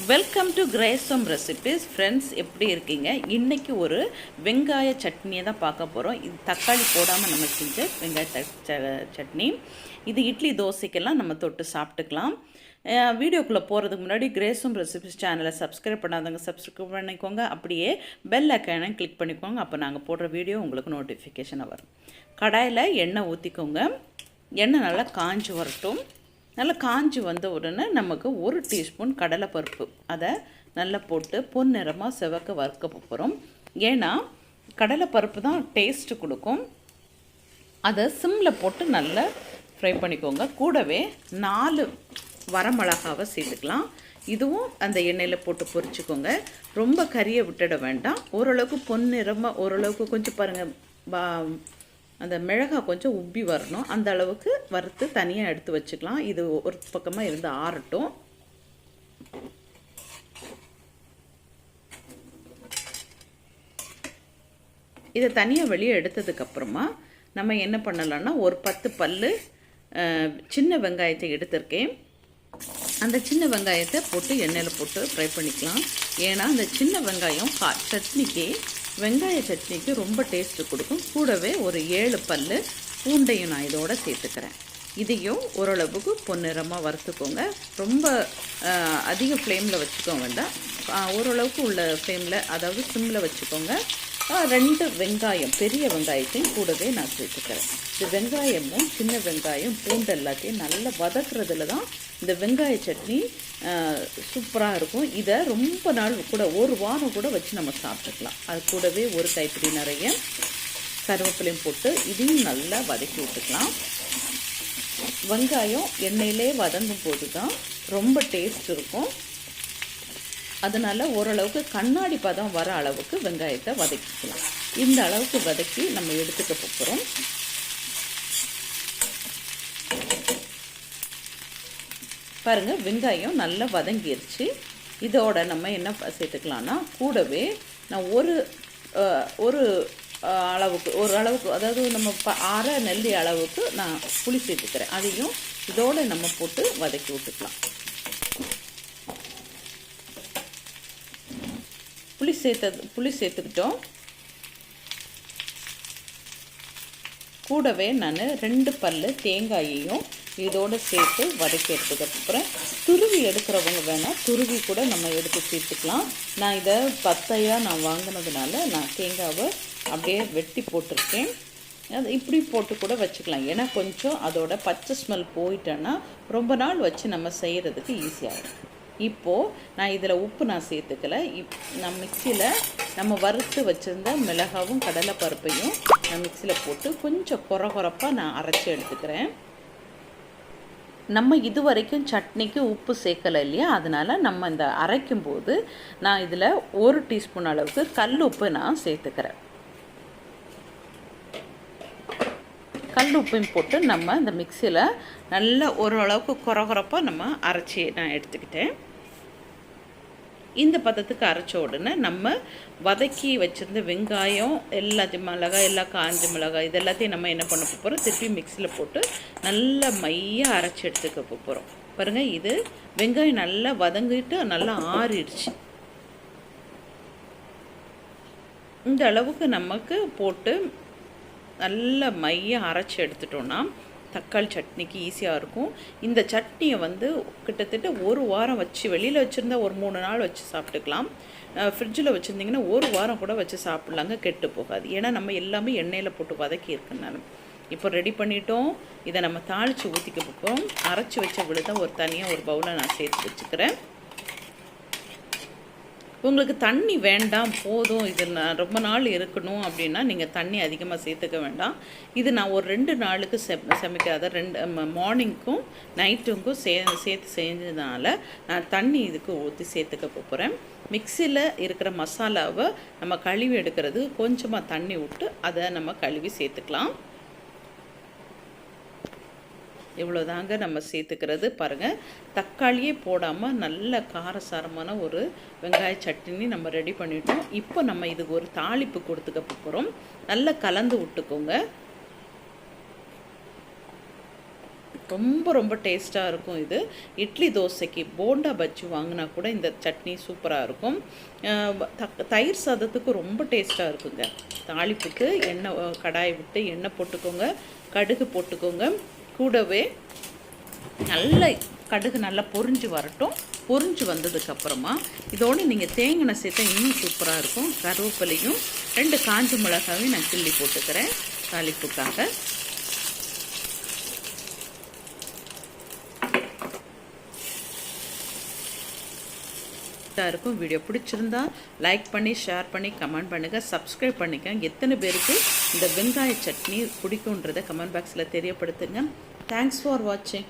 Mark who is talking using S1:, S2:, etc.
S1: Welcome to கிரேசம் recipes friends. எப்படி இருக்கீங்க? இன்றைக்கி ஒரு வெங்காய சட்னியை தான் பார்க்க போகிறோம். இது தக்காளி போடாமல் நம்ம செஞ்ச வெங்காய சட்னி. இது இட்லி தோசைக்கெல்லாம் நம்ம தொட்டு சாப்பிட்டுக்கலாம். வீடியோக்குள்ளே போகிறதுக்கு முன்னாடி கிரேசம் ரெசிபீஸ் சேனலை சப்ஸ்கிரைப் பண்ணாதவங்க சப்ஸ்கிரைப் பண்ணிக்கோங்க. அப்படியே பெல் ஐக்கானை கிளிக் பண்ணிக்கோங்க. அப்போ நாங்கள் போடுற வீடியோ உங்களுக்கு நோட்டிஃபிகேஷனாக வரும். கடாயில் எண்ணெய் ஊற்றிக்கோங்க. எண்ணெய் நல்லா காஞ்சி வரட்டும். நல்லா காஞ்சி வந்த உடனே நமக்கு 1 டீஸ்பூன் கடலைப்பருப்பு அதை நல்லா போட்டு பொன்னிறமாக செவக்க வறுக்க போகிறோம். ஏன்னா கடலைப்பருப்பு தான் டேஸ்ட்டு கொடுக்கும். அதை சிம்மில் போட்டு நல்லா ஃப்ரை பண்ணிக்கோங்க. கூடவே 4 வரமிளகாவை சேர்த்துக்கலாம். இதுவும் அந்த எண்ணெயில் போட்டு பொரிச்சுக்கோங்க. ரொம்ப கறியை விட்டுட வேண்டாம். ஓரளவுக்கு பொன்னிறமாக ஓரளவுக்கு கொஞ்சம் பாருங்கள், அந்த மிளகாய் கொஞ்சம் உப்பி வரணும். அந்த அளவுக்கு வறுத்து தனியாக எடுத்து வச்சுக்கலாம். இது ஒரு பக்கமாக இருந்து ஆறட்டும். இதை தனியாக வெளியே எடுத்ததுக்கப்புறமா நம்ம என்ன பண்ணலான்னா, ஒரு 10 பல்லு சின்ன வெங்காயத்தை எடுத்திருக்கேன். அந்த சின்ன வெங்காயத்தை போட்டு எண்ணெயில் போட்டு ஃப்ரை பண்ணிக்கலாம். ஏன்னா அந்த சின்ன வெங்காயம் சட்னிக்கு, வெங்காய சட்னிக்கு ரொம்ப டேஸ்ட்டு கொடுக்கும். கூடவே ஒரு 7 பல்லு பூண்டையும் நான் இதோடு சேர்த்துக்கிறேன். இதையும் ஓரளவுக்கு பொன்னிறமாக வறுத்துக்கோங்க. ரொம்ப அதிக ஃப்ளேமில் வச்சுக்க வேண்டாம். ஓரளவுக்கு உள்ள ஃப்ளேமில், அதாவது சிம்மில் வச்சுக்கோங்க. 2 வெங்காயம், பெரிய வெங்காயத்தையும் கூடவே நான் சேர்த்துக்கிறேன். இந்த வெங்காயமும் சின்ன வெங்காயம் பூண்டு எல்லாத்தையும் நல்லா வதக்குறதுல தான் இந்த வெங்காய சட்னி சூப்பராக இருக்கும். இதை ரொம்ப நாள் கூட, ஒரு வாரம் கூட வச்சு நம்ம சாப்பிட்டுக்கலாம். அது கூடவே ஒரு கைப்பிடி நிறைய கருவேப்பிலையும் போட்டு இதையும் நல்லா வதக்கி விட்டுக்கலாம். வெங்காயம் எண்ணெயிலே வதங்கும் போது தான் ரொம்ப டேஸ்ட் இருக்கும். அதனால் ஓரளவுக்கு கண்ணாடி பதம் வர அளவுக்கு வெங்காயத்தை வதக்கிக்கலாம். இந்த அளவுக்கு வதக்கி நம்ம எடுத்துக்க போகிறோம். பாருங்கள், வெங்காயம் நல்லா வதங்கிருச்சு. இதோட நம்ம என்ன சேர்த்துக்கலான்னா, கூடவே நான் ஒரு அளவுக்கு அதாவது நம்ம அரை நெல்லி அளவுக்கு நான் புளி சேர்த்துக்கிறேன். அதையும் இதோடு நம்ம போட்டு வதக்கி விட்டுக்கலாம். புளி சேர்த்துக்கிட்டோம். கூடவே நான் 2 பல்லு தேங்காயையும் இதோடு சேர்த்து வதக்கி எடுத்ததுக்கப்புறம் துருவி எடுக்கிறவங்க வேணால் துருவி கூட நம்ம எடுத்து சேர்த்துக்கலாம். நான் இதை பத்தையாக நான் வாங்கினதுனால நான் தேங்காவை அப்படியே வெட்டி போட்டிருக்கேன். அது இப்படி போட்டு கூட வச்சுக்கலாம். ஏன்னா கொஞ்சம் அதோட பச்சை ஸ்மெல் போயிட்டேன்னா ரொம்ப நாள் வச்சு நம்ம செய்கிறதுக்கு ஈஸியாகும். இப்போது நான் இதில் உப்பு நான் சேர்த்துக்கலை. நான் மிக்சியில் நம்ம வறுத்து வச்சுருந்த மிளகாவும் கடலைப்பருப்பையும் நான் மிக்சியில் போட்டு கொஞ்சம் கொரப்பாக நான் அரைச்சி எடுத்துக்கிறேன். நம்ம இது வரைக்கும் சட்னிக்கு உப்பு சேர்க்கலை இல்லையா, அதனால் நம்ம இந்த அரைக்கும்போது நான் இதில் 1 டீஸ்பூன் அளவுக்கு கல் உப்பு நான் சேர்த்துக்கிறேன். கல் உப்பையும் போட்டு நம்ம இந்த மிக்சியில் நல்லா ஓரளவுக்கு கொரப்பாக நம்ம அரைச்சி நான் எடுத்துக்கிட்டேன். இந்த பதத்துக்கு அரைச்ச உடனே நம்ம வதக்கி வச்சுருந்த வெங்காயம் எல்லாத்தையும், மிளகாய், எல்லாம் காஞ்ச மிளகாய், இது எல்லாத்தையும் நம்ம என்ன பண்ண போகிறோம், திருப்பி மிக்சியில் போட்டு நல்லா மையாக அரைச்சி எடுத்துக்க போகிறோம். பாருங்கள், இது வெங்காயம் நல்லா வதங்கிட்டு நல்லா ஆறிடுச்சு. இந்த அளவுக்கு நமக்கு போட்டு நல்லா மையாக அரைச்சி எடுத்துட்டோன்னா தக்காளி சட்னிக்கு ஈஸியாக இருக்கும். இந்த சட்னியை கிட்டத்தட்ட 1 வாரம் வச்சு, வெளியில் வச்சுருந்தா ஒரு 3 நாள் வச்சு சாப்பிட்டுக்கலாம். ஃப்ரிட்ஜில் வச்சுருந்திங்கன்னா 1 வாரம் கூட வச்சு சாப்பிட்லாங்க, கெட்டு போகாது. ஏன்னா நம்ம எல்லாமே எண்ணெயில் போட்டு வதக்கி இருக்குனாலும். இப்போ ரெடி பண்ணிட்டோம். இதை நம்ம தாளித்து ஊற்றிக்க போகிறோம். அரைச்சி வச்ச விழுத ஒரு தனியாக ஒரு பவுலில் நான் சேர்த்து வச்சுக்கிறேன். உங்களுக்கு தண்ணி வேண்டாம், போதும், இது நான் ரொம்ப நாள் இருக்கணும் அப்படின்னா நீங்கள் தண்ணி அதிகமாக சேர்த்துக்க வேண்டாம். இது நான் ஒரு 2 நாளுக்கு சமைக்காத 2 மார்னிங்க்கும் நைட்டுக்கும் சேர்த்து செஞ்சதுனால நான் தண்ணி இதுக்கு ஊற்றி சேர்த்துக்க போகிறேன். மிக்சியில் இருக்கிற மசாலாவை நம்ம கழுவி எடுக்கிறது கொஞ்சமாக தண்ணி விட்டு அதை நம்ம கழுவி சேர்த்துக்கலாம். இவ்வளோதாங்க நம்ம சேர்த்துக்கிறது. பாருங்கள், தக்காளியே போடாமல் நல்ல காரசாரமான ஒரு வெங்காய சட்னி நம்ம ரெடி பண்ணிட்டோம். இப்போ நம்ம இதுக்கு ஒரு தாளிப்பு கொடுத்துக்க போகிறோம். நல்லா கலந்து விட்டுக்கோங்க. ரொம்ப ரொம்ப டேஸ்ட்டாக இருக்கும். இது இட்லி தோசைக்கு போண்டா பஜ்ஜி வாங்கினா கூட இந்த சட்னி சூப்பராக இருக்கும். தயிர் சாதத்துக்கு ரொம்ப டேஸ்ட்டாக இருக்குங்க. தாளிப்புக்கு எண்ணெய் கடாயை விட்டு எண்ணெய் போட்டுக்கோங்க, கடுகு போட்டுக்கோங்க. கூடவே நல்ல கடுகு நல்லா பொரிஞ்சு வரட்டும். பொரிஞ்சு வந்ததுக்கப்புறமா இதோடு நீங்கள் தேங்காய் சேர்த்தா இன்னும் சூப்பராக இருக்கும். கருவேப்பிலையும் 2 காஞ்ச மிளகாவையும் நான் கிள்ளி போட்டுக்கிறேன் தாளிப்புக்காக. இருக்கும். வீடியோ பிடிச்சிருந்தா லைக் பண்ணி, ஷேர் பண்ணி, கமெண்ட் பண்ணுங்கள், சப்ஸ்கிரைப் பண்ணிக்கங்க. எத்தனை பேருக்கு இந்த வெங்காய சட்னி பிடிக்குன்றதை கமெண்ட் பாக்ஸில் தெரியப்படுத்துங்க. தேங்க்ஸ் ஃபார் வாட்சிங்.